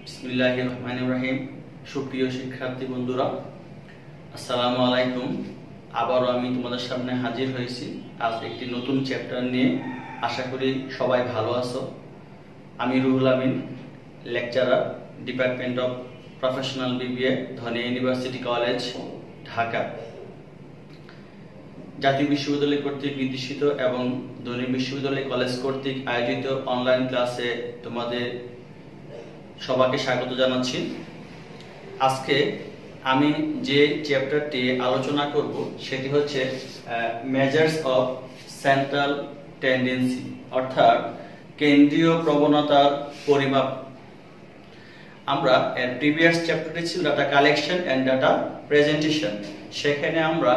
বিসমিল্লাহির রহমানির রহিম। সুপ্রিয় শিক্ষার্থী বন্ধুরা, আসসালামু আলাইকুম। আবারও আমি তোমাদের সামনে হাজির হয়েছি আজ একটি নতুন চ্যাপ্টার নিয়ে। আশা করি সবাই ভালো আছো। আমি Ruhul Amin, lecturer, department of professional BBA, Dhania University College, Dhaka. জাতীয় বিশ্ববিদ্যালয় কর্তৃক নির্দেশিত এবং ধনিয়া বিশ্ববিদ্যালয় কলেজ কর্তৃক আয়োজিত অনলাইন ক্লাসে তোমাদের সবাইকে স্বাগত জানাচ্ছি। আজকে আমি যে চ্যাপ্টারটি আলোচনা করব সেটি হচ্ছে মেজার্স অফ সেন্ট্রাল টেন্ডেন্সি, অর্থাৎ কেন্দ্রীয় প্রবণতার পরিমাপ। আমরা প্রিভিয়াস চ্যাপ্টারটি ছিল data collection and data presentation. সেখানে আমরা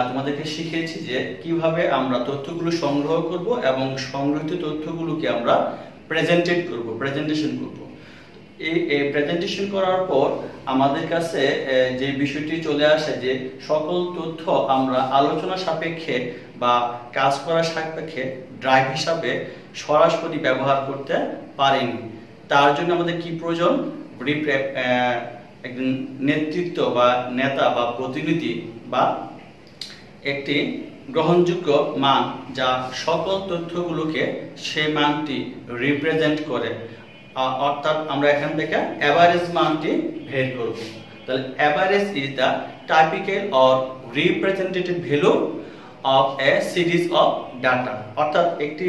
তোমাদেরকে শিখিয়েছি যে কিভাবে আমরা তথ্যগুলো সংগ্রহ করব এবং সংগৃহীত তথ্যগুলোকে আমরা প্রেজেন্টেশন করব। এই প্রেজেন্টেশন করার পর আমাদের কাছে যে বিষয়টি চলে আসে যে সকল তথ্য আমরা আলোচনা সাপেক্ষে বা কাজ করার সাপেক্ষে ড্রাইভ হিসাবে সরাসরি ব্যবহার করতে পারিনি। তার জন্য আমাদের কি প্রয়োজন? একজন নেতৃত্ব বা নেতা বা প্রতিনিধি বা একটি গ্রহণযোগ্য মান যা সকল তথ্যগুলোকে সেই মানটি রিপ্রেজেন্ট করে। অর্থাৎ আমরা এখান থেকে এভারেজ মানটি বের করব। তাহলে average is the typical or representative value of A series of data. অর্থাৎ একটি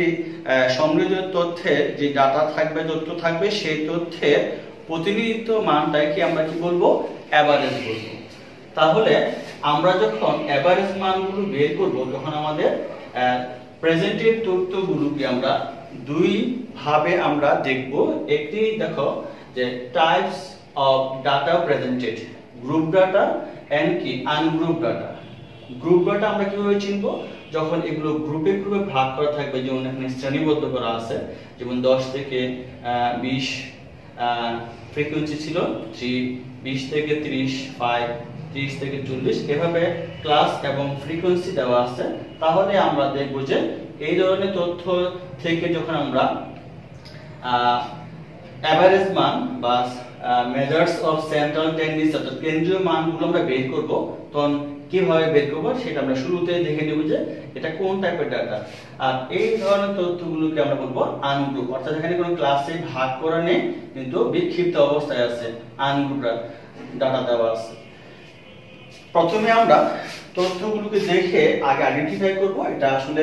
সংগৃহীত তথ্যের যে ডাটা থাকবে, তথ্য থাকবে, সেই তথ্যের প্রতিনিধিত্ব মানটাকে আমরা কি বলবো? এভারেজ বলবো। তাহলে আমরা যখন এভারেজ মানগুলো বের করব তখন আমাদের প্রেজেন্টেড তথ্যগুলোকে আমরা দুই ভাবে আমরা দেখব। একটি দেখো যে types of data presented, group data and কি আনগ্রুপ ডাটা। গ্রুপ ডাটা আমরা কিভাবে চিনব? যখন এগুলো গ্রুপে গ্রুপে ভাগ করা থাকবে, যেমন এখানে শ্রেণীবদ্ধ করা আছে, যেমন 10 থেকে 20 ফ্রিকোয়েন্সি ছিল 3, 20 থেকে 30 5, 30 থেকে 40, এভাবে ক্লাস এবং ফ্রিকোয়েন্সি দেওয়া আছে। তাহলে আমরা দেখব যে এই ধরনের তথ্য থেকে যখন আমরা এভারেজ মান বা মেজার্স অফ সেন্ট্রাল টেন্ডেন্সি অর্থাৎ কেন্দ্রীয় মানগুলো আমরা বের করব, তখন কিভাবে বের করব সেটা আমরা শুরুতে দেখে নেব যে এটা কোন টাইপের ডাটা। আর এই ধরনের তথ্যগুলোকে আমরা বলবো আনগ্রুপ, অর্থাৎ এখানে কোনো ক্লাসে ভাগ করা নেই, কিন্তু বিক্ষিপ্ত অবস্থায় আছে, আনগ্রুপ ডাটা দেওয়া আছে। প্রথমে আমরা তথ্যগুলোকে দেখে আগে আইডেন্টিফাই করব এটা আসলে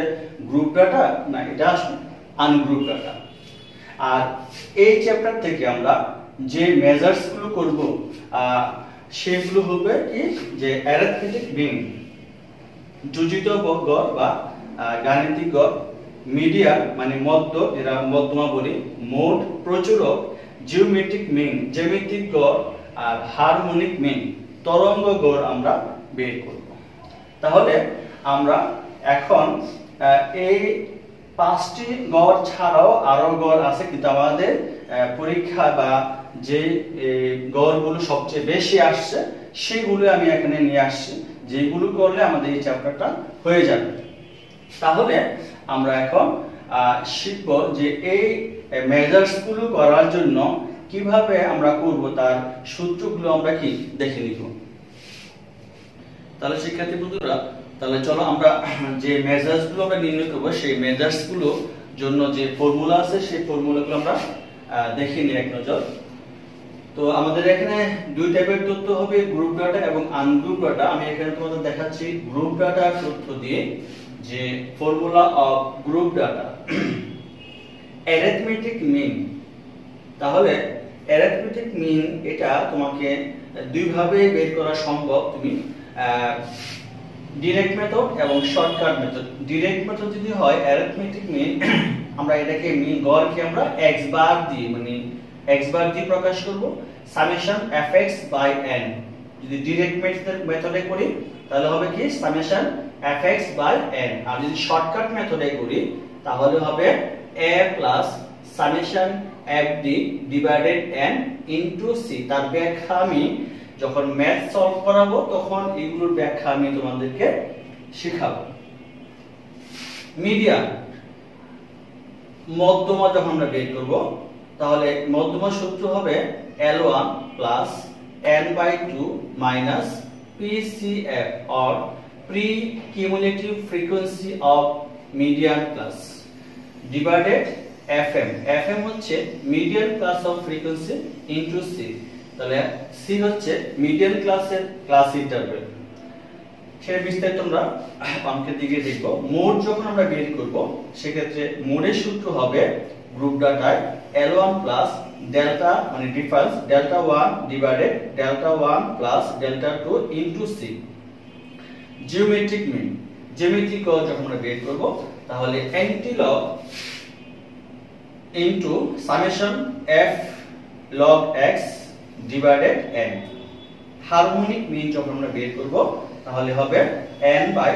গ্রুপ ডাটা না এটা আসলে আনগ্রুপ ডাটা। আর এই চ্যাপ্টার থেকে আমরা যে মেজার্স গুলো করব সেগুলো হবে কি যে অ্যারিথমেটিক মিন, যোজিত গড় বা গাণিতিক গড়, মিডিয়ান মানে মধ্য, যেটা মধ্যমা বলি, মোড, প্রচুরক, জিওমেট্রিক মিন জ্যামিতিক গড়, আর হারমোনিক মিন তরঙ্গ গড় আমরা বের করব। তাহলে আমরা এখন এই 5টি গড় ছাড়াও আরো গড় আছে, কিন্তু আমাদের পরীক্ষা বা যে গড়গুলো সবচেয়ে বেশি আসছে সেগুলো আমি এখানে নিয়ে আসছি, যেগুলো করলে আমাদের এই চ্যাপ্টারটা হয়ে যাবে। তাহলে আমরা এখন শিখব যে এই মেজার্স গুলো করার জন্য কিভাবে আমরা করব, তার সূত্রগুলো আমরা কি দেখে নিব। তাহলে শিক্ষার্থী বন্ধুরা, তাহলে চলো আমরা যে মেজার্স গুলো আমরা নির্ণয় করব সেই মেজার্স গুলো জন্য যে ফর্মুলা আছে সেই ফর্মুলাগুলো আমরা দেখে নিই এক নজর। তো আমাদের এখানে দুই টাইপের তথ্য হবে, গ্রুপ ডাটা এবং আনগ্রুপ ডাটা। আমি এখানে তোমাদের দেখাচ্ছি গ্রুপ ডাটার তথ্য দিয়ে যে formula of group data arithmetic mean. তাহলে অ্যারিথমেটিক মিন এটা তোমাকে দুই ভাবে বের করা সম্ভব। তুমি ডাইরেক্ট মেথড এবং শর্টকাট মেথড। ডাইরেক্ট মেথড যদি হয় অ্যারিথমেটিক মিন, আমরা এটাকে মিন গড়কে আমরা x বার দিয়ে মানে x বার দিয়ে প্রকাশ করব, সামেশন fx বাই n। যদি ডাইরেক্ট মেথডে করি তাহলে হবে কি সামেশন fx বাই n। আর যদি শর্টকাট মেথডে করি তাহলে হবে a plus summation fd divided n into c। তার ব্যাখ্যা আমি যখন ম্যাথ সলভ করাবো তখন এগুলোর ব্যাখ্যা আমি তোমাদেরকে শেখাবো। মিডিয়ান মধ্যমা যখন আমরা বের করব তাহলে মধ্যমা সূত্র হবে L1 plus n by 2 minus PCF or pre-cumulative frequency of median class divided FM. FM হচ্ছে median class of frequency into C. তাহলে C হচ্ছে median ক্লাসের ক্লাস ইন্টারভ্যাল। সেই বিস্তারিত আমরা অঙ্কের দিকে দেখব। মোড যখন আমরা বের করব সেক্ষেত্রে মোডের সূত্র হবে গ্রুপ ডাটায় L1 plus delta মানে difference delta 1 divided delta 1 plus delta 2 into C। Geometric mean জ্যামিতিক যখন আমরা বের করব তাহলে anti log into summation f log x divided n। Harmonic mean যখন আমরা বের করব তাহলে হবে n by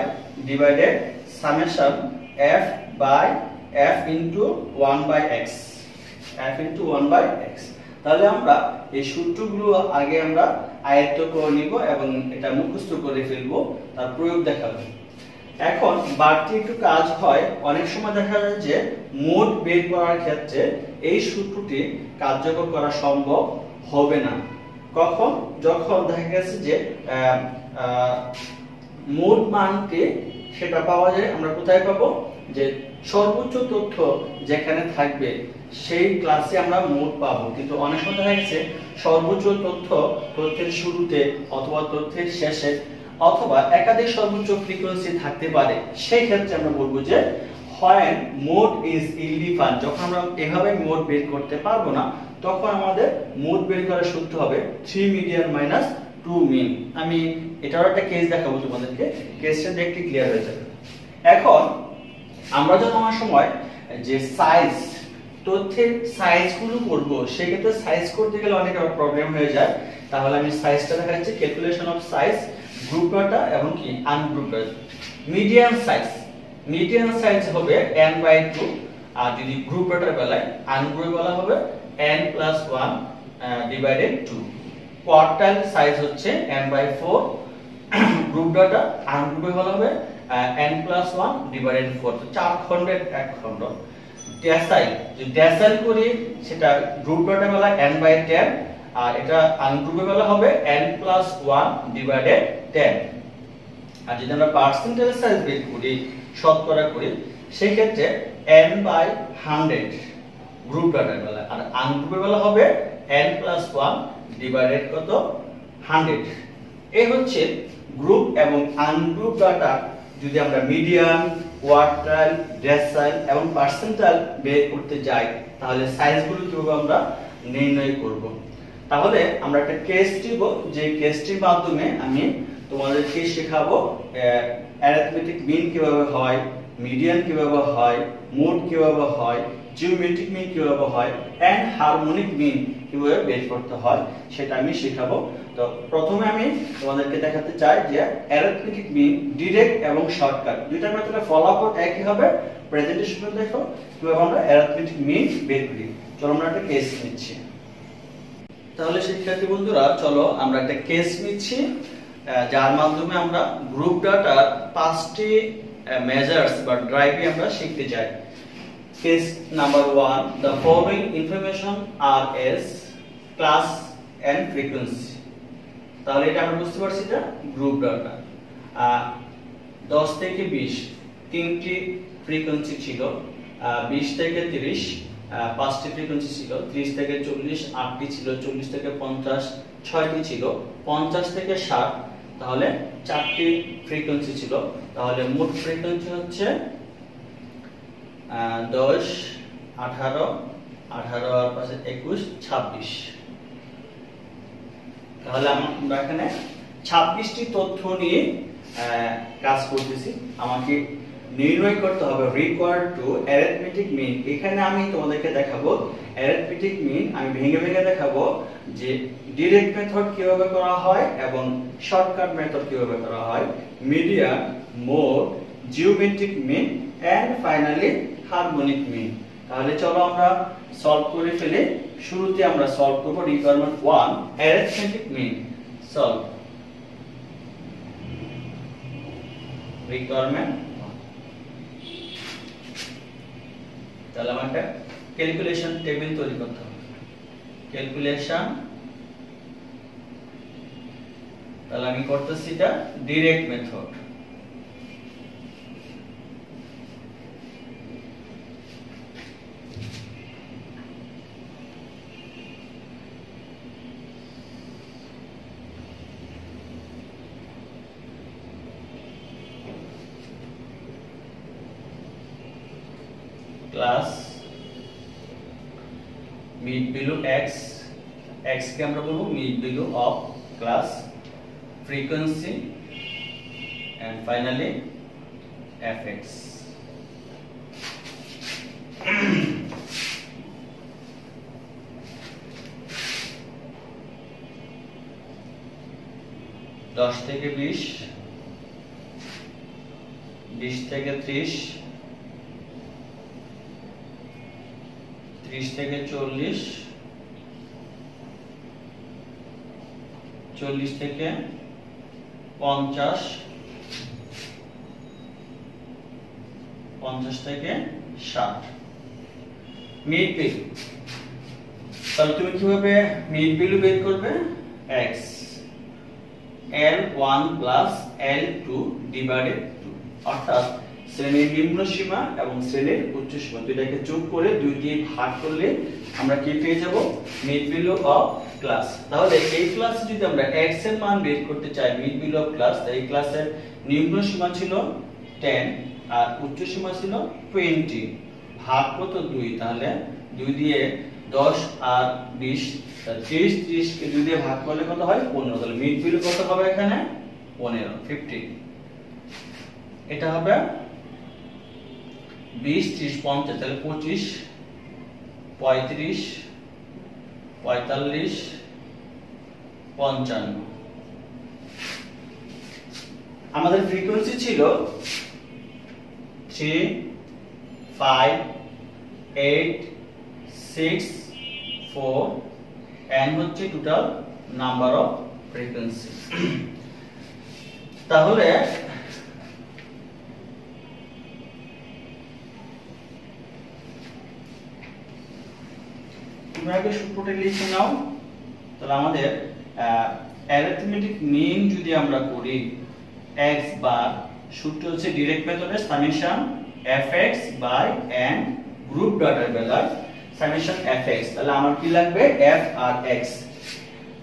divided summation f by f into 1 by x f into 1 by x। তাহলে আমরা এই সূত্রগুলো আগে আমরা আয়ত্ত করে নিব এবং এটা মুখস্থ করে ফেলবো, তার প্রয়োগ দেখাবো। এখন বাড়তি একটু কাজ হয়, অনেক সময় দেখা যায় যে মোড বের করার ক্ষেত্রে এই সূত্রটি কার্যকর করা সম্ভব হবে না। কখন? যখন দেখা গেছে যে মোড মানটি সেটা পাওয়া যায় আমরা কোথায় পাবো, যে সর্বোচ্চ তথ্য যেখানে থাকবে সেই ক্লাসে আমরা মোড পাবো। কিন্তু অনেক সময় দেখা গেছে সর্বোচ্চ তথ্যের শুরুতে অথবা তথ্যের শেষে অথবা একাধিক সর্বোচ্চ ফ্রিকোয়েন্সি থাকতে পারে। সেই ক্ষেত্রে আমরা বলবো যে when mode is ill-defined, যখন আমরা এভাবে মোড বের করতে পারবো না তখন আমাদের মোড বের করার সূত্র হবে 3 median minus 2 mean। আমি এটারও একটা কেস দেখাবো তোমাদেরকে, কেসটা দেখতে ক্লিয়ার হয়ে যাবে। এখন আমরা যখন আমার সময় যে সাইজ তথ্যের সাইজগুলো করব সেক্ষেত্রে সাইজ করতে গেলে অনেক প্রবলেম হয়ে যায়। তাহলে আমি সাইজটা দেখাচ্ছি, calculation of size group data এবং কি আনগ্রুপ ডাটা। মিডিয়ান সাইজ হবে n by 2, আর যদি গ্রুপ ডাটার বেলায় আনগ্রুপ বেলা হবে n plus 1 divided 2। Quartile size হচ্ছে n by 4, গ্রুপ ডাটা আনগ্রুপে বেলা হবে n plus 1 divided 4। তো 4 খণ্ডের এক খণ্ড। ডেসাইল করি সেটা গ্রুপ ডাটা বেলা n by 10, আর এটা আনগ্রুপে বেলা হবে n plus 1 divided 10। আর যদি আমরা পার্সেন্টেজ সাইজ বের করি শতকরা করি সেই ক্ষেত্রে n by 100 গ্রুপ ডাটার বেলা, আর আনগ্রুপে বেলা হবে n plus 1 divided কত 100। এই হচ্ছে গ্রুপ এবং আনগ্রুপ ডাটা যদি আমরা মিডিয়ান, কোয়ার্টাইল, ডেসাইল এবং পার্সেন্টাইল বের করতে যাই তাহলে সাইজগুলো কিভাবে আমরা নির্ণয় করব। তাহলে আমরা একটা কেস দিব, যে কেসটির মাধ্যমে আমি তোমাদেরকে শেখাবো অ্যারিথমেটিক মিন কিভাবে হয়, মিডিয়ান কিভাবে হয়, মোড কিভাবে হয়, জিওমেট্রিক মিন কিভাবে হয় এন্ড হারমোনিক মিন কিভাবে বের করতে হয় সেটা আমি শেখাবো। তো প্রথমে আমি তোমাদেরকে দেখাতে চাই যে অ্যারিথমেটিক মিন ডিরেক্ট এবং শর্টকাট দুইটার মধ্যে ফলাফল একই হবে। প্রেজেন্টেশনে দেখো কিভাবে আমরা অ্যারিথমেটিক মিন বের করি। চলো আমরা একটা কেস নিচ্ছি। তাহলে শিক্ষার্থী বন্ধুরা চলো আমরা একটা কেস নিচ্ছি যার মাধ্যমে আমরা গ্রুপ ডাটার 5টি মেজার্স বা ড্রাইভে আমরা শিখতে চাই। Case number 1, the following information are as class and frequency। তাহলে এটা আমরা বুঝতে পারছি এটা গ্রুপ ডাটা। 10 থেকে 20 তিনটি ফ্রিকোয়েন্সি ছিল, 20 থেকে 30 5টি ফ্রিকোয়েন্সি ছিল, 30 থেকে 40 8টি ছিল, 40 থেকে 50 6টি ছিল, 50 থেকে 60 তাহলে 4টি ফ্রিকোয়েন্সি ছিল। তাহলে মোট ফ্রিকোয়েন্সি হচ্ছে 10 18 18 আর পাশে 21 26। তাহলে আমরা এখানে 26টি তথ্য নিয়ে কাজ করতেছি। আমাকে নির্ণয় করতে হবে রিকোয়ার্ড টু অ্যারিথমেটিক মিন। এখানে আমি তোমাদেরকে দেখাবো অ্যারিথমেটিক মিন, আমি ভেঙে ভেঙে দেখাবো যে ডিরেক্ট মেথড কিভাবে করা হয় এবং শর্টকাট মেথড কিভাবে করা হয়, median, mode, geometric mean and finally harmonic mean. তাহলে চলো আমরা সলভ করে ফেলি। শুরুতে আমরা সলভ করব requirement 1 arithmetic mean. Solve requirement. তাহলে আমরা ক্যালকুলেশন টেবিল তৈরি করতে হবে। ক্যালকুলেশন, তাহলে আমি করতেছি এটা direct method. Class mid value x, x কে আমরা বলবো mid value of class frequency and finally fx। দশ থেকে 20, 20 থেকে 30, 30 থেকে 40, 40 থেকে 50, 50 থেকে 60। মিড ভ্যালু, তাহলে তুমি কিভাবে মিড ভ্যালু বের করবে? x L1 plus L2 divided 2, অর্থাৎ শ্রেণীর নিম্ন সীমা এবং শ্রেণীর উচ্চ সীমা দুইটাকে যোগ করে 2 দিয়ে ভাগ করলে আমরা কি পেয়ে যাব? Mid value of class. তাহলে এই ক্লাসে যদি আমরা x এর মান বের করতে চাই মিড ভ্যালু অফ ক্লাস, তাই এই ক্লাসের নিম্ন সীমা ছিল 10 আর উচ্চ সীমা ছিল 20, ভাগ কত? 2, তাহলে 2 দিয়ে 10 আর 20, 30, 30 কে 2 দিয়ে ভাগ করলে কত হয়? 15। তাহলে মিড ভ্যালু কত হবে এখানে? 15, 15। এটা হবে 20, 30, 50, তাহলে 25, 35, 45, 55। আমাদের ফ্রিকোয়েন্সি ছিল 3, 5, 8, 6, 4, n হচ্ছে টোটাল নাম্বার অফ ফ্রিকোয়েন্সি। তাহলে তোমরা আগে সূত্রটা লিখে নাও। তাহলে আমাদের অ্যারিথমেটিক মিন যদি আমরা করি x বার, সূত্র হচ্ছে ডাইরেক্ট মেথডের summation fx by n, group ডটের বেলায় সামেশন fx। তাহলে আমার কি লাগবে? f আর x।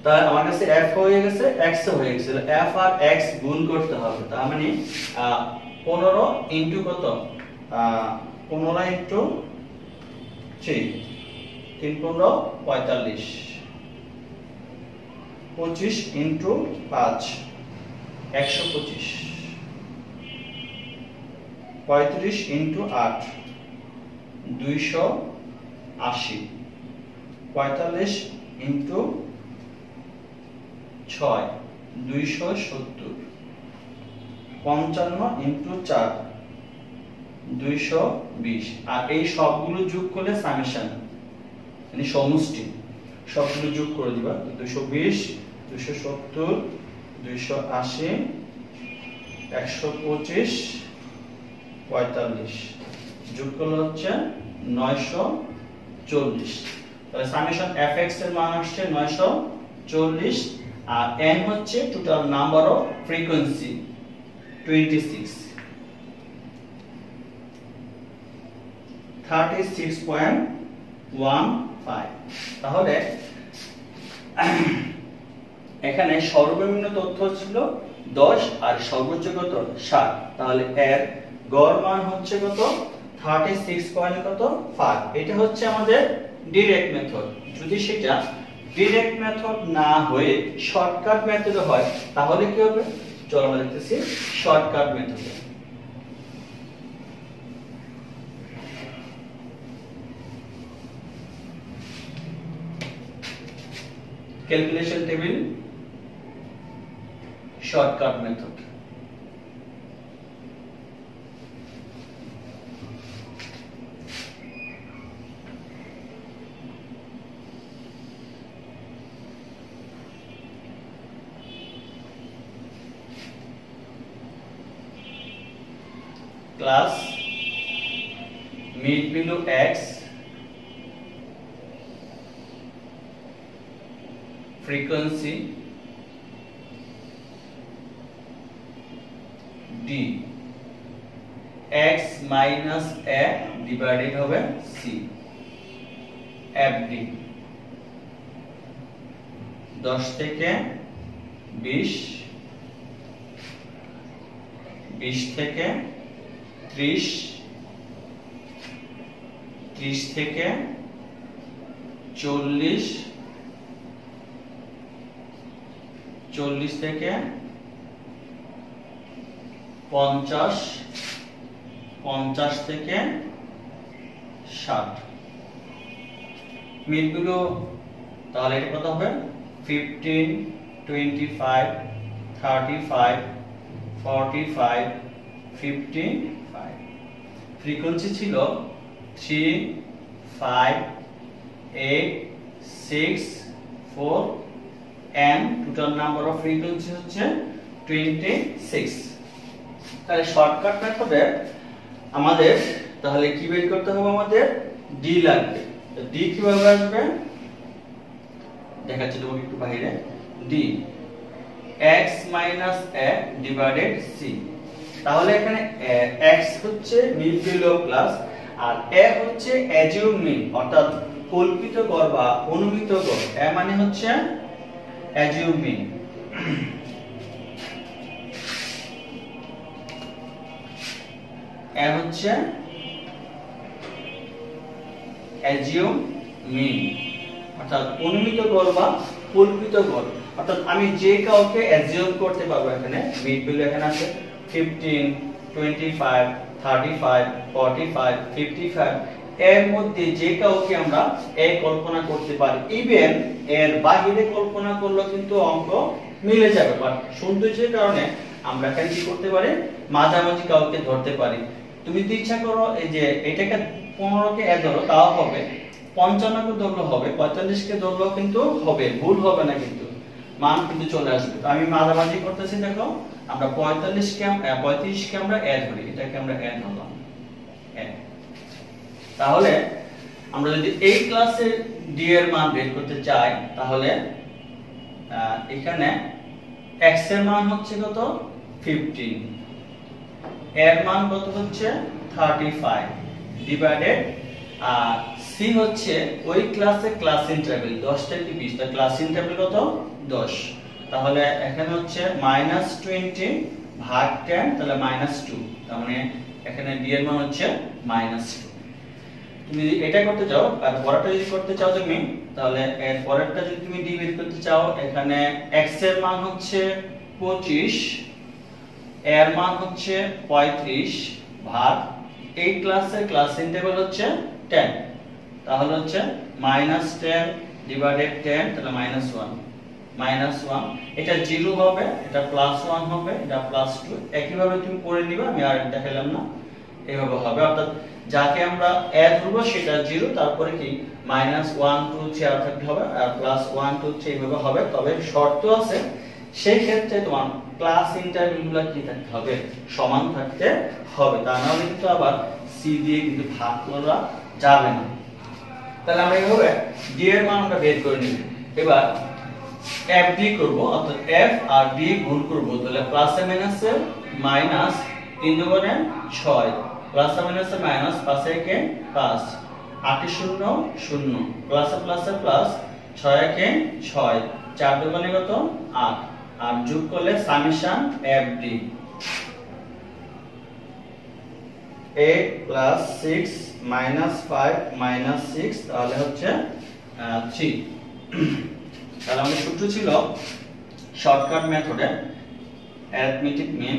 তাহলে আমার কাছে f হয়ে গেছে, x হয়ে গেছে, তাহলে f আর x গুণ করতে হবে। তার মানে 15 ইনটু কত? 15 into 3, 3 15 45, 25 into 5 125, 35 into 8 280, 45 into 6 270, 55 into 4 220। আর এই সবগুলো যোগ করলে সামেশন মানে সমষ্টি, সবগুলো যোগ করে দিবা। 220, 270, 280, 125, 45 যোগ করলে হচ্ছে 940। তাহলে সামেশন fx এর মান আসছে 940 আর n হচ্ছে টোটাল নাম্বার অফ ফ্রিকোয়েন্সি 26, 36.15। তাহলে এখানে সর্বনিম্ন তথ্য ছিল 10 আর সর্বোচ্চ কত? 60। তাহলে এর গড় মান হচ্ছে কত? 36.5। এটা হচ্ছে আমাদের ডাইরেক্ট মেথড। যদি সেটা ডাইরেক্ট মেথড না হয়ে শর্টকাট মেথডে হয় তাহলে কি হবে? চলো আমরা দেখতেছি শর্টকাট মেথডে। Calculation table, shortcut method. Class mid value x frequency d x minus a divided হবে c fd 10 থেকে 20 20 থেকে 30 30 থেকে 40 40 থেকে 50 50 থেকে 60 মিনিটগুলো তাহলে এটা কত হবে 15 25 35 45 55 ফ্রিকোয়েন্সি ছিল 3 5 8 6 4 and total number of frequency হচ্ছে 26 তাহলে শর্টকাট মেথডে আমাদের তাহলে কি বের করতে হবে আমাদের d লাগবে তো d কিভাবে আসবে দেখাচ্ছি তোমাকে একটু বাইরে d x minus a divided c তাহলে এখানে x হচ্ছে মিড ভ্যালু ক্লাস আর a হচ্ছে অ্যাজিউম মিন অর্থাৎ কল্পিত গড় বা অনুমিত গড় a মানে হচ্ছে অ্যাজিউম মিন a হচ্ছে অ্যাজিউম মিন অর্থাৎ অনুমিত গড় বা কল্পিত গড় অর্থাৎ আমি যে কাউকে অ্যাজিউম করতে পারবো এখানে মিড ভ্যালু এখানে আছে 15 25 35 45 55 এর মধ্যে যে কাউকে আমরা এ কল্পনা করতে পারি ইভেন এর বাইরে কল্পনা করলেও কিন্তু অঙ্ক মিলে যাবে বাট সৌন্দর্যের কারণে আমরা এখানে কি করতে পারি মাঝামাঝি কাউকে ধরতে পারি তুমি যদি ইচ্ছা করো এই যে এটাকে 15 কে এ ধরো তাও হবে 55 কে ধরলে হবে 45 কে ধরলেও কিন্তু হবে ভুল হবে না কিন্তু মান কিন্তু চলে আসবে তো আমি মাঝামাঝি করতেছি দেখো আমরা 35 কে আমরা এ ধরি এটাকে আমরা এ ধরলাম এ তাহলে আমরা যদি এই ক্লাসে d এর মান বের করতে চাই তাহলে এখানে x এর মান হচ্ছে কত 15 এর মান কত হচ্ছে 35 ডিভাইডেড c হচ্ছে ওই ক্লাসে ক্লাস ইন্টারভ্যাল 10 থেকে 20 টা ক্লাস ইন্টারভ্যাল কত 10 তাহলে এখানে হচ্ছে -20 ভাগ 10 তাহলে -2 তার মানে এখানে d এর মান হচ্ছে -2 তুমি যদি এটা করতে চাও আর পরেরটা যদি করতে চাও তুমি তাহলে এর পরেরটা যদি তুমি d বের করতে চাও এখানে x এর মান হচ্ছে 25 এর মান হচ্ছে 35 ভাগ এই ক্লাসের ক্লাস ইন্টারভ্যাল হচ্ছে 10 তাহলে হচ্ছে -10 ডিভাইডেড 10 তাহলে -1 এটা 0 হবে এটা +1 হবে এটা +2 একই ভাবে তুমি পড়ে নিবা আমি আর দেখাইলাম না এইভাবে হবে অর্থাৎ যাকে আমরা a ধরবো সেটা 0 তারপরে কি -1 2 3 আর থাকতে হবে আর +1 2 3 এইভাবে হবে তবে শর্ত আছে সেই ক্ষেত্রে তোমার ক্লাস ইন্টারভ্যালগুলো কি থাকতে হবে সমান থাকতে হবে তা না হলে কিন্তু আবার c দিয়ে কিন্তু ভাগ করা যাবে না তাহলে আমরা এইভাবে d এর মান আমরা বের করে নিব এবার fd করব অর্থাৎ f আর d গুণ করব তাহলে প্লাস এ মাইনাসে মাইনাস 3 দুগুণে 6 প্লাস এ মাইনাসে মাইনাস 5 একে 5 8 এ 0 0 প্লাস এ প্লাস 6 একে 6 4 দুগুণে কত 8 আর যোগ করলে summation fd 8 plus 6 minus 5 minus 6 তাহলে হচ্ছে 3 তাহলে আমাদের সূত্র ছিল শর্টকাট মেথডে arithmetic mean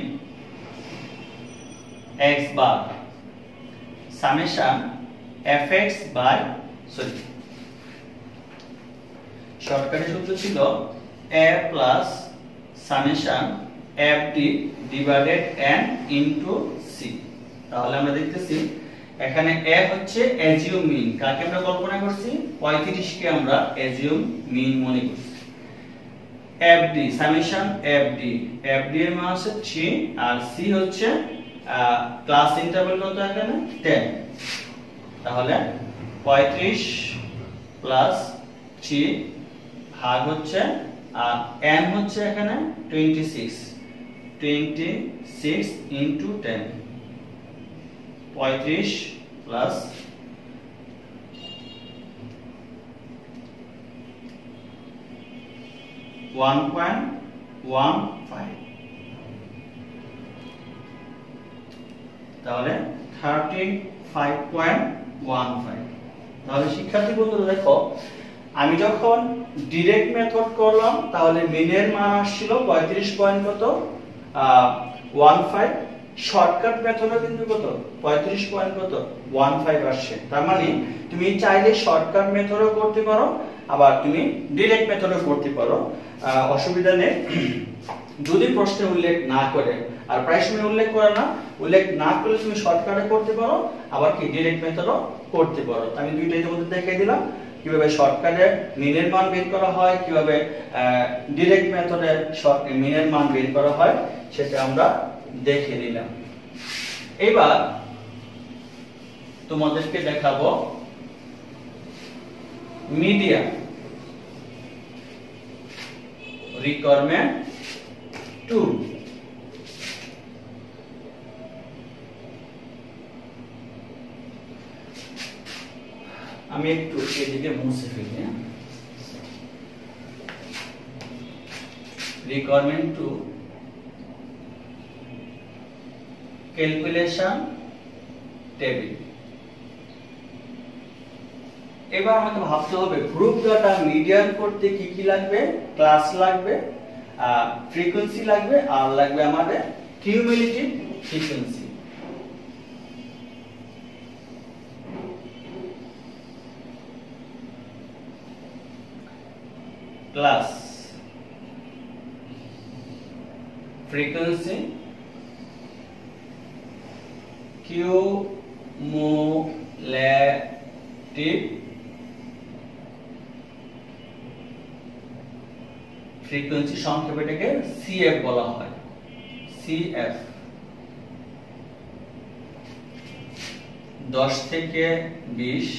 x bar summation fx by শর্টকাটের সূত্র ছিল a plus summation fd divided n into c তাহলে আমরা দেখতেছি এখানে a হচ্ছে অ্যাজিউম মিন কাকে আমরা কল্পনা করছি 35 কে আমরা অ্যাজিউম মিন মনে করছি fd সামেশন fd এর মান হচ্ছে 3 আর c হচ্ছে ক্লাস ইন্টারভ্যাল কত এখানে 10 তাহলে 35 প্লাস 3 ভাগ হচ্ছে n হচ্ছে এখানে 26 into 10 35 প্লাস 1.15 তাহলে 35.15। তাহলে শিক্ষার্থী বন্ধুরা দেখো, আমি যখন ডিরেক্ট মেথড করলাম তাহলে মিনের মান আসছিল 35.15। শর্টকাট মেথডে কিন্তু কত 35.15 আসছে। তার মানে তুমি চাইলে শর্টকাট মেথডও করতে পারো, আবার তুমি ডিরেক্ট মেথডও করতে পারো, অসুবিধা নেই। যদি প্রশ্নে উল্লেখ না করে, আর প্রায় সময় উল্লেখ না করলে তুমি শর্টকাটে করতে পারো, আবার কি ডিরেক্ট মেথডও করতে পারো। আমি দুইটাই তোমাদের দেখিয়ে দিলাম কিভাবে শর্টকাটে মিনের মান বের করা হয়, কিভাবে ডিরেক্ট মেথডে মিনের মান বের করা হয়, সেটা আমরা দেখে নিলাম। এবার তোমাদেরকে দেখাবো মিডিয়ান রিকোয়ারমেন্ট 2। আমি একটু এদিকে মুছে ফেলি। Requirement 2 calculation table. এবার আমাকে ভাবতে হবে গ্রুপ ডাটা মিডিয়ান করতে কি কি লাগবে। ক্লাস লাগবে, ফ্রিকোয়েন্সি লাগবে, আর লাগবে আমাদের cumulative frequency. Class, frequency, cumulative frequency, সংক্ষেপে এটাকে সিএফ বলা হয়। সিএফ 10 থেকে 20,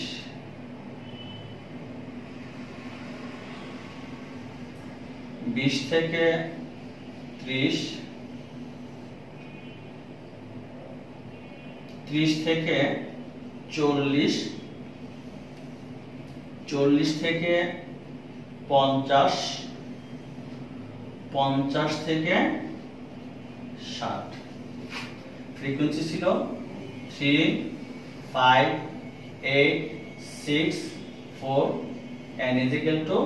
20 থেকে 30, 30 থেকে 40, 40 থেকে 50, 50 থেকে 60। ফ্রিকোয়েন্সি ছিল 3, 5, 8, 6, 4 n is equal to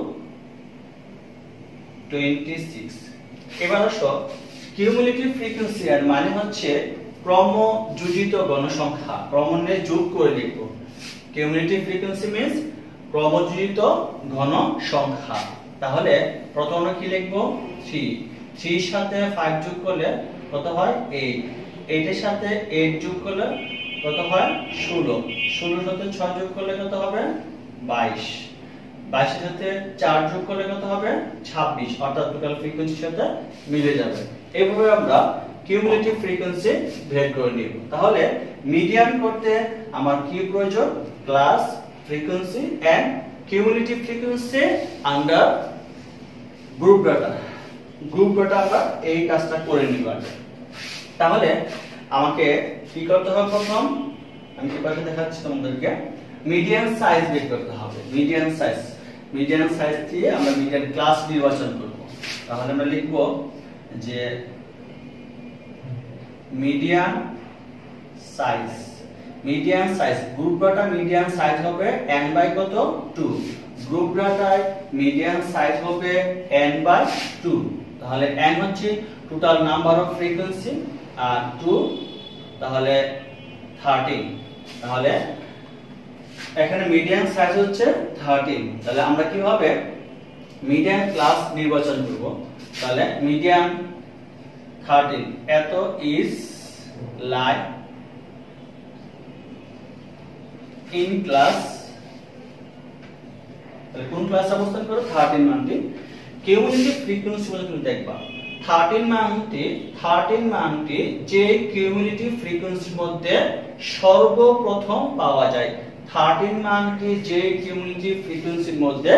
26। এবার আসো কিউমুলেটিভ ফ্রিকোয়েন্সি এর মানে হচ্ছে ক্রমযোজিত গণসংখ্যা। ক্রমান্বয়ে যোগ করে লিখব। কিউমুলেটিভ ফ্রিকোয়েন্সি মিন্স ক্রমযোজিত ঘনসংখ্যা। তাহলে প্রথমে কি লিখব 3, 3 এর সাথে 5 যোগ করলে কত হয় 8, 8 এর সাথে 8 যোগ করলে কত হয় 16, 16 এর সাথে 6 যোগ করলে কত হবে 22, 22 এর সাথে 4 যোগ করলে কত হবে 26, অর্থাৎ টোটাল ফ্রিকোয়েন্সির সাথে মিলে যাবে। এইভাবে আমরা কিউমুলেটিভ ফ্রিকোয়েন্সি বের করে নিব। তাহলে মিডিয়ান করতে আমার কি প্রয়োজন? Class, frequency and cumulative frequency under group data. Group data আমরা এই কাজটা করে নিব। তাহলে আমাকে কি করতে হবে? প্রথম আমি কি পাশে দেখাচ্ছি তোমাদেরকে, মিডিয়ান সাইজ বের করতে হবে। মিডিয়ান সাইজ দিয়ে আমরা মিডিয়ান ক্লাস নির্বাচন করব। তাহলে আমরা লিখব যে median size group data median size হবে n বাই কত 2। গ্রুপ ডাটায় মিডিয়ান সাইজ হবে n বাই 2। তাহলে n হচ্ছে টোটাল নাম্বার অফ ফ্রিকোয়েন্সি আর 2 তাহলে 13। তাহলে এখানে মিডিয়ান সাইজ হচ্ছে 13। তাহলে আমরা কিভাবে মিডিয়ান ক্লাস নির্বাচন করব? তাহলে মিডিয়ান 13 এত ইজ লাইক ইন ক্লাস। তাহলে কোন ক্লাস অবস্থান করে 13 মানটি। কিউমুলেটিভ ফ্রিকোয়েন্সি বলে তুমি দেখবা 13 মানটি যে কিউমুলেটিভ ফ্রিকোয়েন্সির মধ্যে সর্বপ্রথম পাওয়া যায় 13 মানটি যে কিউমুলেটিভ ফ্রিকোয়েন্সির মধ্যে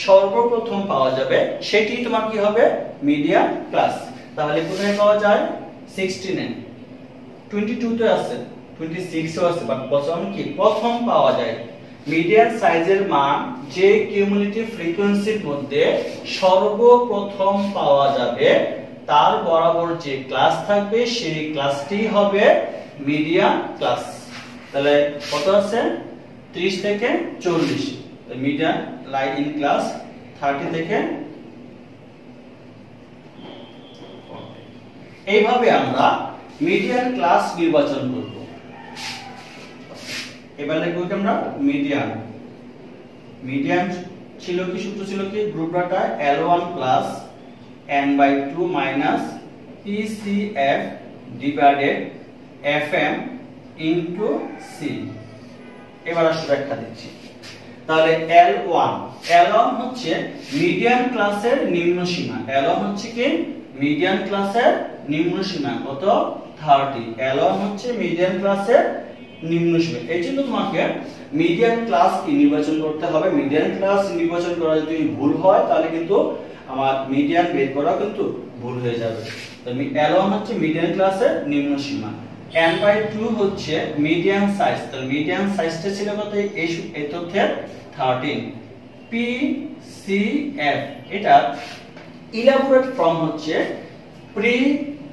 সর্বপ্রথম পাওয়া যাবে সেটি তোমার কি হবে মিডিয়ান ক্লাস। তাহলে কোথায় পাওয়া যায় 16 22 তে আছে 26 ও আছে বাট প্রথম পাওয়া যায় মিডিয়ান সাইজের মান যে কিউমুলেটিভ ফ্রিকোয়েন্সির মধ্যে সর্বপ্রথম পাওয়া যাবে তার বরাবর যে ক্লাস থাকবে সেই ক্লাসটি হবে মিডিয়ান ক্লাস। তাহলে কত আছে 30 থেকে 40 মিডিয়ান লাই ইন ক্লাস 30 থেকে এইভাবে আমরা মিডিয়ান ক্লাস নির্বাচন করব। এবার লিখব কি আমরা মিডিয়ান ছিল কি সূত্র ছিল কি group data L1 plus n/2 minus PCF divided FM into C। এবার আসলে ব্যাখ্যা দিচ্ছি। তাহলে L1 হচ্ছে মিডিয়ান ক্লাসের নিম্ন সীমা। L1 হচ্ছে কি মিডিয়ান ক্লাসের নিম্ন সীমা কত 30। L1 হচ্ছে মিডিয়ান ক্লাসের নিম্ন সীমা। এই জন্য তোমাকে মিডিয়ান ক্লাস কি নির্বাচন করতে হবে। মিডিয়ান ক্লাস নির্বাচন করা যদি ভুল হয় তাহলে কিন্তু আমার মিডিয়ান বের করা কিন্তু ভুল হয়ে যাবে। তো L1 হচ্ছে মিডিয়ান ক্লাসের নিম্ন সীমা, n/2 হচ্ছে মিডিয়ান সাইজ। তাহলে মিডিয়ান সাইজটা ছিল কত এই তথ্যের 13। PCF এটা ইলাবোরেট ফর্ম হচ্ছে pre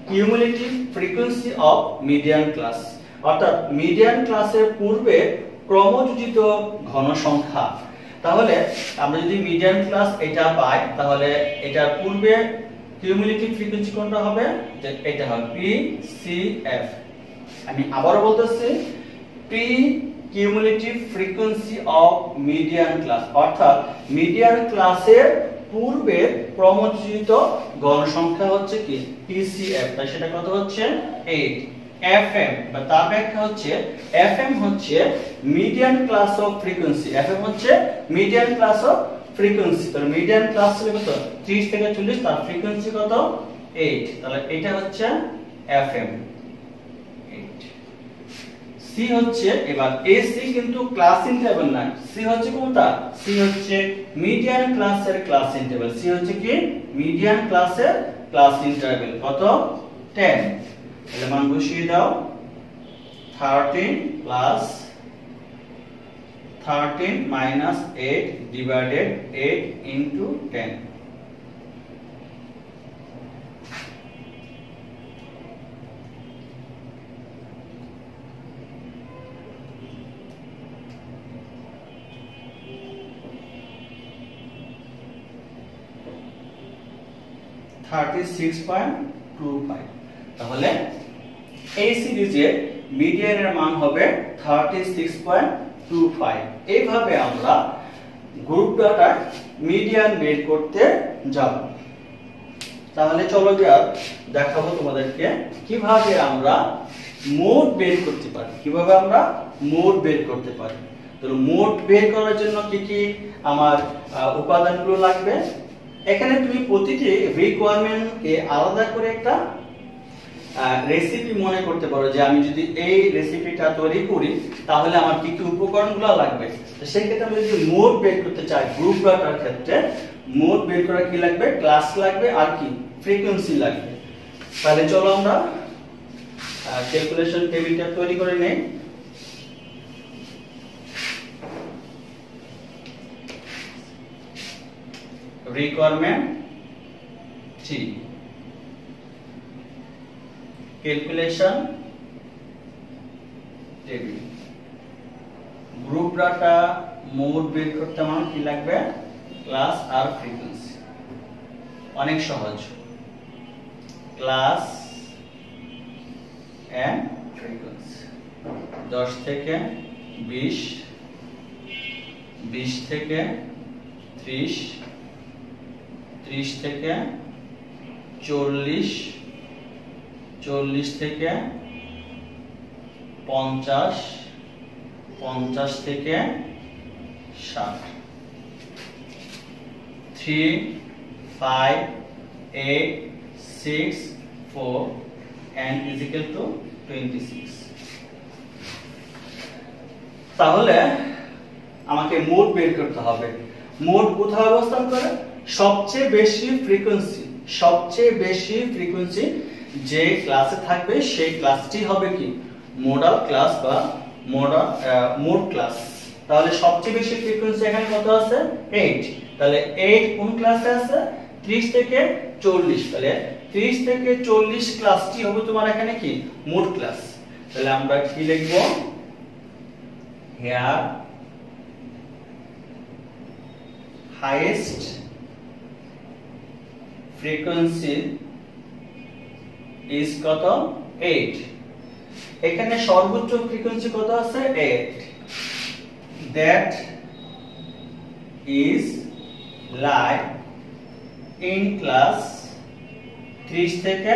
cumulative frequency of median class, অর্থাৎ মিডিয়ান ক্লাসের পূর্বে ক্রমযোজিত ঘন সংখ্যা। তাহলে আমরা যদি মিডিয়ান ক্লাস এটা পাই তাহলে এটার পূর্বে কিউমুলেটিভ ফ্রিকোয়েন্সি কোনটা হবে যে এটা হবে PCF। আমি আবারো বলতেছি pre cumulative frequency of median class, অর্থাৎ মিডিয়ান ক্লাসের পূর্বে ক্রমযোজিত গণ সংখ্যা হচ্ছে কি PCF। তাই সেটা কত হচ্ছে 8। FM বা তার ব্যাখ্যা হচ্ছে FM হচ্ছে median class of frequency. FM হচ্ছে মিডিয়ান ক্লাস অফ ফ্রিকোয়েন্সি। তাহলে মিডিয়ান ক্লাস ছিল কত 30 থেকে 40, তার ফ্রিকোয়েন্সি কত 8। তাহলে এটা হচ্ছে FM 8। C হচ্ছে এবার AC কিন্তু ক্লাস ইন্টারভ্যাল না। C হচ্ছে কোনটা C হচ্ছে মিডিয়ান ক্লাসের ক্লাস ইন্টারভ্যাল। C হচ্ছে কি মিডিয়ান ক্লাসের ক্লাস ইন্টারভ্যাল কত 10। তাহলে মান বসিয়ে দাও 13 প্লাস 13 মাইনাস 8 ডিভাইডেড 8 ইনটু 10। তাহলে এই সিরিজের মিডিয়ানের মান হবে 36.25। এইভাবে আমরা গ্রুপ ডাটার মিডিয়ান বের করতে যাব। তাহলে চলো দেখাবো তোমাদেরকে কিভাবে আমরা মোড বের করতে পারি। তাহলে মোড বের করার জন্য কি কি আমার উপাদানগুলো লাগবে। এখানে তুমি প্রতিটি রিকোয়ারমেন্টকে আলাদা করে একটা রেসিপি মনে করতে পারো যে আমি যদি এই রেসিপিটা তৈরি করি তাহলে আমার কি কি উপকরণগুলো লাগবে। তো সেই ক্ষেত্রে আমি যদি মোড বের করতে চাই গ্রুপ ডাটার ক্ষেত্রে মোড বের করা কি লাগবে ক্লাস লাগবে আর কি ফ্রিকোয়েন্সি লাগবে। তাহলে চলো আমরা ক্যালকুলেশন টেবিলটা তৈরি করে নেই। requirement 3 calculation table group data mode বের করতে আমার কি লাগবে ক্লাস আর ফ্রিকোয়েন্সি। অনেক সহজ ক্লাস এন্ড ফ্রিকোয়েন্সি 10 থেকে 20 20 থেকে 30 30 থেকে 40 40 থেকে 50 50 থেকে 60 3 5 8 6 4 and is equal to 26। তাহলে আমাকে মোড বের করতে হবে। মোড কোথায় অবস্থান করে? সবচেয়ে বেশি ফ্রিকোয়েন্সি যে ক্লাসে থাকবে সেই ক্লাসটি হবে কি মোডাল ক্লাস বা মোড ক্লাস। তাহলে সবচেয়ে বেশি ফ্রিকোয়েন্সি এখানে কত আছে? 8। তাহলে 8 কোন ক্লাসে আছে? 30 থেকে 40। তাহলে 30 থেকে 40 ক্লাসটি হবে তোমার এখানে কি মোড ক্লাস। তাহলে আমরা কি লিখব? হিয়ার হাইয়েস্ট ফ্রিকোয়েন্সি ইজ কত? 8। এখানে সর্বোচ্চ ফ্রিকোয়েন্সি কত আছে? 8। That is like in class 30 থেকে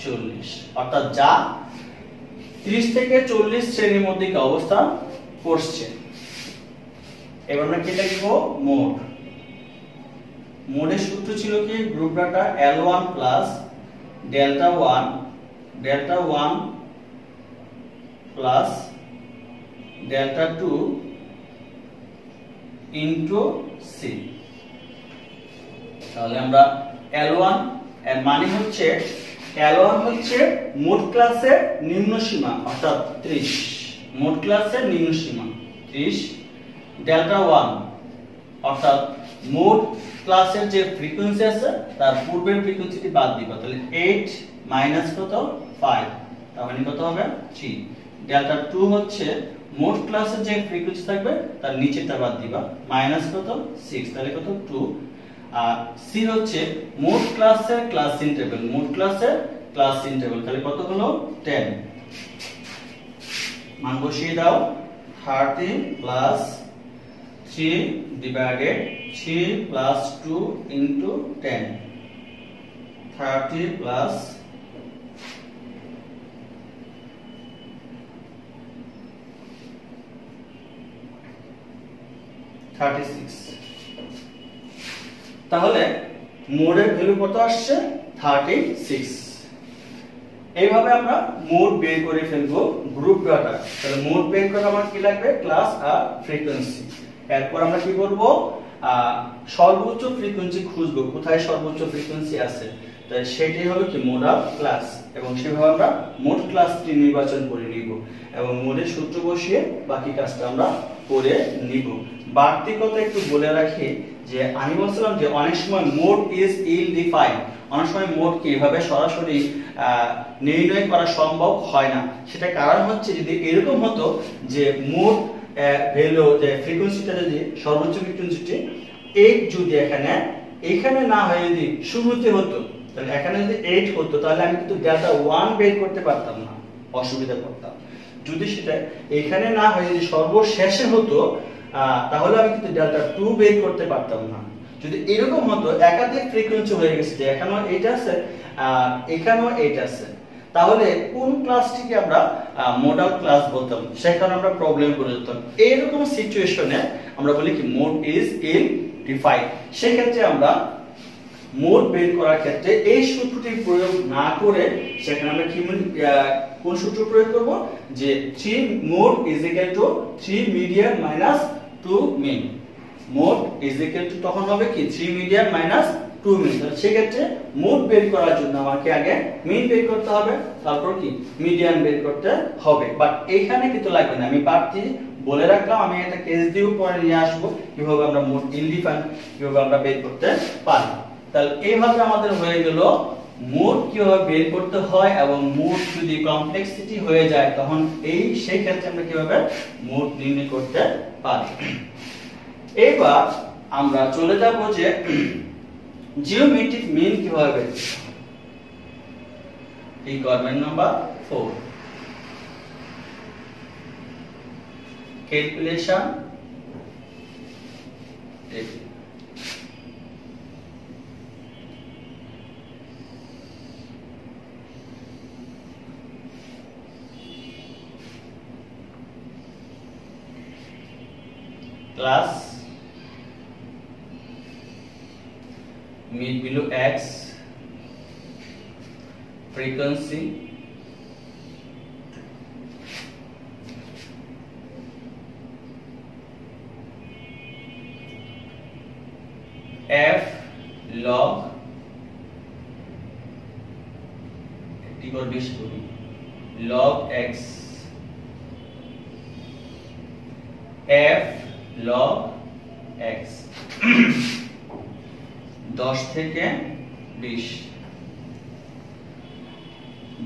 40, অর্থাৎ যা 30 থেকে 40 শ্রেণীর মধ্যে কি অবস্থান করছে। এবার আমরা কি লিখব? মোড। মোডের সূত্র ছিল কি? Group data L1 plus delta 1 plus delta 2 into C. তাহলে আমরা L1 এর মানে হচ্ছে L1 হচ্ছে মোড ক্লাসের নিম্ন সীমা অর্থাৎ 30। মোড ক্লাসের নিম্ন সীমা 30, ডেল্টা 1 অর্থাৎ মোড ক্লাসের যে ফ্রিকোয়েন্সি আছে তার পূর্বের ফ্রিকোয়েন্সিটি বাদ দিবা। তাহলে 8 মাইনাস কত? 5, তার মানে কত হবে? 3। ডেল্টা 2 হচ্ছে মোড ক্লাসের যে ফ্রিকোয়েন্সি থাকবে তার নিচেরটা বাদ দিবা, মাইনাস কত? 6, তাহলে কত? 2। আর সি হচ্ছে মোড ক্লাসের ক্লাস ইন্টারভ্যাল, তাহলে কত হলো? 10। মান বসিয়ে দাও। 30 plus 3 divided 3 plus 2 into 10। 30 plus 36। তাহলে মোডের ভ্যালু কত আসছে? 36। এইভাবে আমরা মোড বের করে ফেলবো গ্রুপ ডাটা। তাহলে মোড বের করে আমার কি লাগবে? ক্লাস আর ফ্রিকোয়েন্সি। এরপর আমরা কি করব? সর্বোচ্চ ফ্রিকোয়েন্সি খুঁজবো, কোথায় সর্বোচ্চ ফ্রিকোয়েন্সি আছে। তাই সেটাই হবে কি মোডাল ক্লাস, এবং সেভাবে আমরা মোড ক্লাসটি নির্বাচন করে নিব এবং মোডের সূত্র বসিয়ে বাকি কাজটা আমরা করে নিব। বাড়তি কথা একটু বলে রাখি যে আমি বলছিলাম যে অনেক সময় মোড ইজ ইল ডিফাইন, অনেক সময় মোড কি এভাবে সরাসরি নির্ণয় করা সম্ভব হয় না। সেটা কারণ হচ্ছে যদি এরকম হতো যে মোড ভ্যালু যে ফ্রিকোয়েন্সিটা যদি সর্বোচ্চ ফ্রিকোয়েন্সিটি 8 যদি এখানে না হয় যদি শুরুতে হতো, তাহলে এখানে যদি 8 হতো তাহলে আমি কিন্তু ডেল্টা 1 বের করতে পারতাম না, অসুবিধা করতাম। যদি সেটা এখানে না হয় যদি সর্বশেষে হতো তাহলে আমি কিন্তু ডেল্টা 2 বের করতে পারতাম না। যদি এরকম হতো একাধিক ফ্রিকোয়েন্সি হয়ে গেছে যে এখানেও 8 আছে এখানেও 8 আছে, তাহলে কোন ক্লাসটিকে আমরা মোডাল ক্লাস বলতাম, সেখানে আমরা প্রবলেম করে যেতাম। এইরকম সিচুয়েশনে আমরা বলি কি মোড ইজ ইল ডিফাইন। সেই ক্ষেত্রে আমরা মোড বের করার ক্ষেত্রে এই সূত্রটি প্রয়োগ না করে সেখানে আমরা কি কোন সূত্র প্রয়োগ করব? যে 3 mode is equal to 3 median minus 2 mean. Mode is equal to তখন হবে কি 3 মিডিয়ান মাইনাস 2 মিন। সেই ক্ষেত্রে মোড বের করার জন্য আমাকে আগে মিন বের করতে হবে, তারপর কি মিডিয়ান বের করতে হবে। বাট এইখানে কিন্তু লাগবে না, আমি বাড়তি বলে রাখলাম, আমি একটা কেস দিয়েও পরে নিয়ে আসবো কিভাবে আমরা মোড ইনডিফাইন কিভাবে আমরা বের করতে পারি। তাহলে এইভাবে আমাদের হয়ে গেল মোড কিভাবে বের করতে হয়, এবং মোড যদি কমপ্লেক্সিটি হয়ে যায় তখন সেই ক্ষেত্রে আমরা কিভাবে মোড নির্ণয় করতে পারি। এবার আমরা চলে যাব যে জিওমেট্রিক মিন কিভাবে বের করতে হয়। Requirement number 4, calculation class mid below x frequency f log একটি করে বেশি করি log x f log x 10 থেকে 20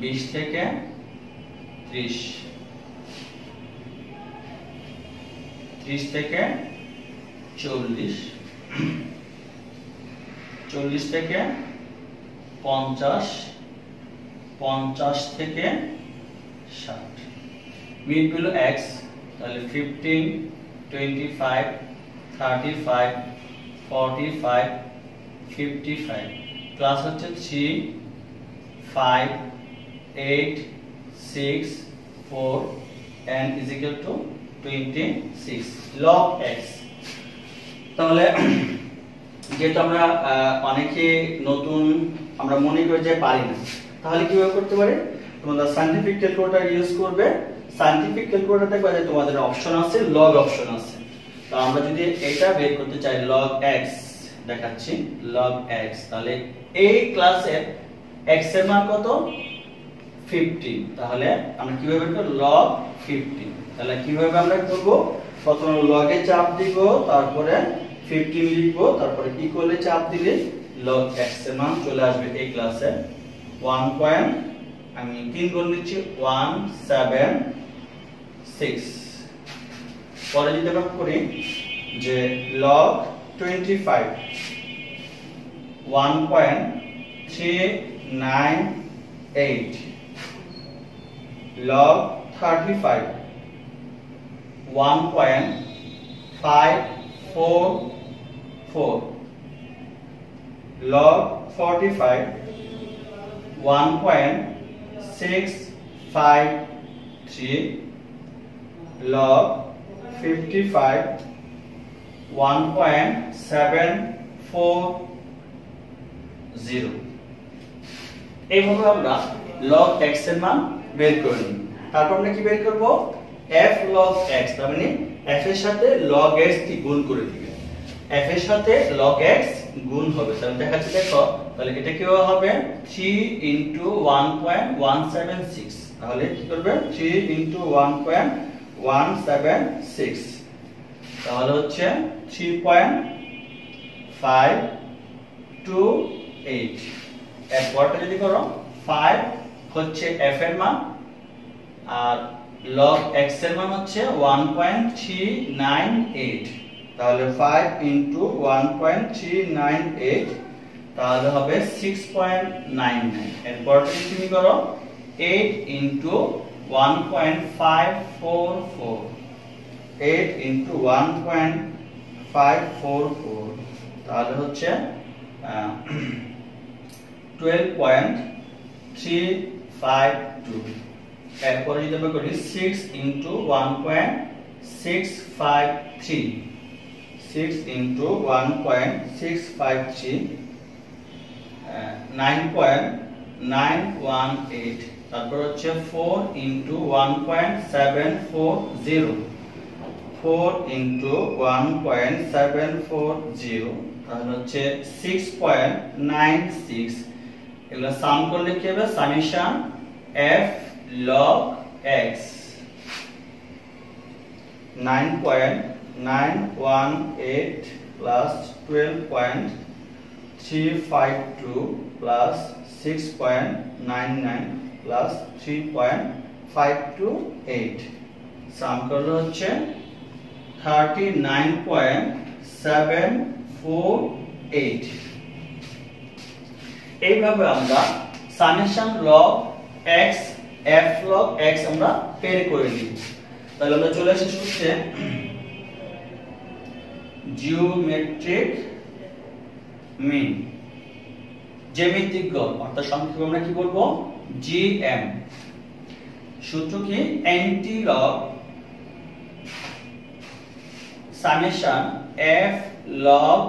20 থেকে 30 30 থেকে 40 40 থেকে 50 50 থেকে 60 মিড হলো x তাহলে 15 25 35 45 55 ক্লাস হচ্ছে 3 5 8 6 4 and is equal to 26 log x তাহলে যেহেতু আমরা অনেকে নতুন আমরা মনে করি যে পারি না তাহলে কিভাবে করতে পারি তোমরা সায়েন্টিফিক ক্যালকুলেটর ইউজ করবে সায়েন্টিফিক ক্যালকুলেটর দেখবে যে তোমাদের অপশন আছে লগ অপশন আছে তো আমরা যদি এটা বের করতে চাই log x দেখাচ্ছি log x তাহলে এই ক্লাসের x এর মান কত 15 তাহলে আমরা কিভাবে বের করব log 15 তাহলে কিভাবে আমরা করব প্রথমে log এ চাপ দিব তারপরে 15 লিখব তারপরে ইকুয়ালে চাপ দিলে log x এর মান চলে আসবে এই ক্লাসে 1 পয়েন্ট আমি 3 গুণ নিচ্ছি 176 পরে যদি আমরা করি যে log 25 1.398 log 35 1.544 log 45 1.653 log 55 1.740 এইভাবে আমরা log x এর মান বের করে নিই তারপর আমরা কি বের করব f log x তার মানে f এর সাথে log x কি গুণ করে দিবে f এর সাথে log x গুণ হবে তাহলে দেখাচ্ছি দেখো তাহলে এটা কি হবে 3 into 1.176 তাহলে কি করবে 3 into 1.176 তাহলে হচ্ছে 3.528 এরপরটা যদি করো 5 হচ্ছে f এর মান আর log x এর মান হচ্ছে 1.398 তাহলে 5 into 1.398 তাহলে হবে 6.99 এরপরটা যদি তুমি করো 8 into 1.544 8 into 1.544 তাহলে হচ্ছে 12.352 এরপর যদি আমরা করি 6 into 1.653 6 into 1.653 9.918 তারপর হচ্ছে 4 into 1.740 4 into 1.740 তাহলে হচ্ছে 6.96 এগুলা সাম করলে কি হবে summation f log x 9.918 plus 12.352 plus 6.99 plus 3.528 সাম করলে হচ্ছে 39.748 এইভাবে আমরা summation log x f log x আমরা বের করে নিই তাহলে আমরা চলে আসি সূত্রে জিওমেট্রিক মিন জ্যামিতিক গড় অর্থাৎ সংক্ষেপে আমরা কি বলবো জিএম সূত্র কি anti log summation f log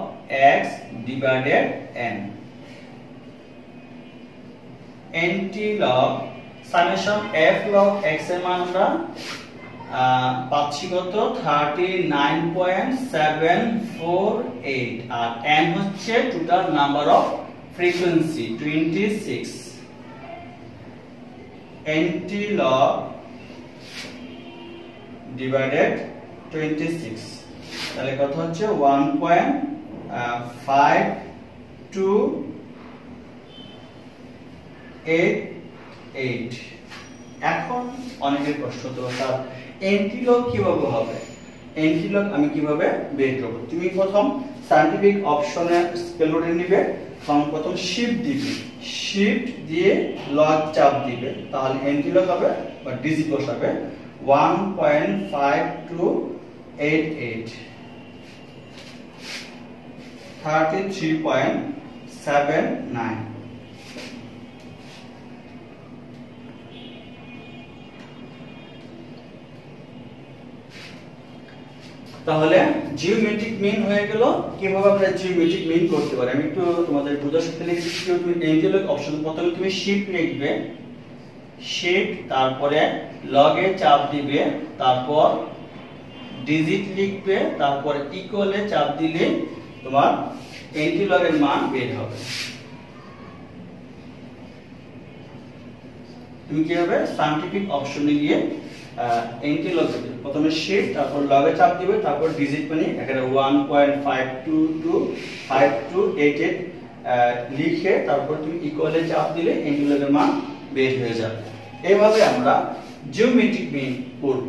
x divided n anti log summation f log x এর মান আমরা পাচ্ছি কত 39.748 আর n হচ্ছে total number of frequency 26 antilog divided 26 তাহলে কত হচ্ছে 1.5288 এখন অনেকের প্রশ্ন তো স্যার এন্টিলগ কিভাবে হবে এন্টিলগ আমি কিভাবে বের করব তুমি প্রথম সায়েন্টিফিক অপশনে স্কেল রুটে নিবে প্রথম শিফট দিবে শিফট দিয়ে লগ চাপ দিবে তাহলে এন্টিলগ হবে বা ডিজিট বসাবে 1.5288 33.79 তাহলে জিওমেট্রিক মিন হয়ে গেল কিভাবে আমরা জিওমেট্রিক মিন করতে পারি আমি একটু তোমাদের বোঝার সাথে লিখছি তুমি এন্টিলগ অপশন প্রথমে তুমি শিফট লিখবে শিফট তারপরে লগে চাপ দিবে তারপর ডিজিট লিখবে তারপর ইকুয়ালে চাপ দিলে তোমার এন্টিলগের মান বের হবে তুমি কি হবে সায়েন্টিফিক অপশনে গিয়ে এন্টিলগ দিবে প্রথমে শিফট তারপর লগে চাপ দিবে তারপর ডিজিট মানে এখানে 1.5288 লিখে তারপর তুমি ইকুয়ালে চাপ দিলে এন্টিলগের মান বের হয়ে যাবে এইভাবে আমরা জিওমেট্রিক মিন করব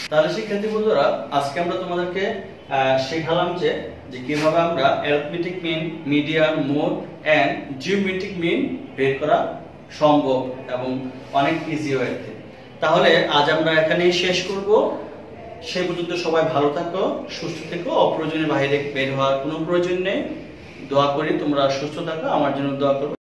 তাহলে শিক্ষার্থী বন্ধুরা আজকে আমরা তোমাদেরকে শেখালাম যে কিভাবে আমরা arithmetic mean median mode and geometric mean বের করা সম্ভব এবং অনেক ইজি ওয়েতে তাহলে আজ আমরা এখানেই শেষ করব সেই পর্যন্ত সবাই ভালো থাকো সুস্থ থেকো অপ্রয়োজনীয় বাইরে বের হওয়ার কোনো প্রয়োজন নেই দোয়া করি তোমরা সুস্থ থাকো আমার জন্য দোয়া করবে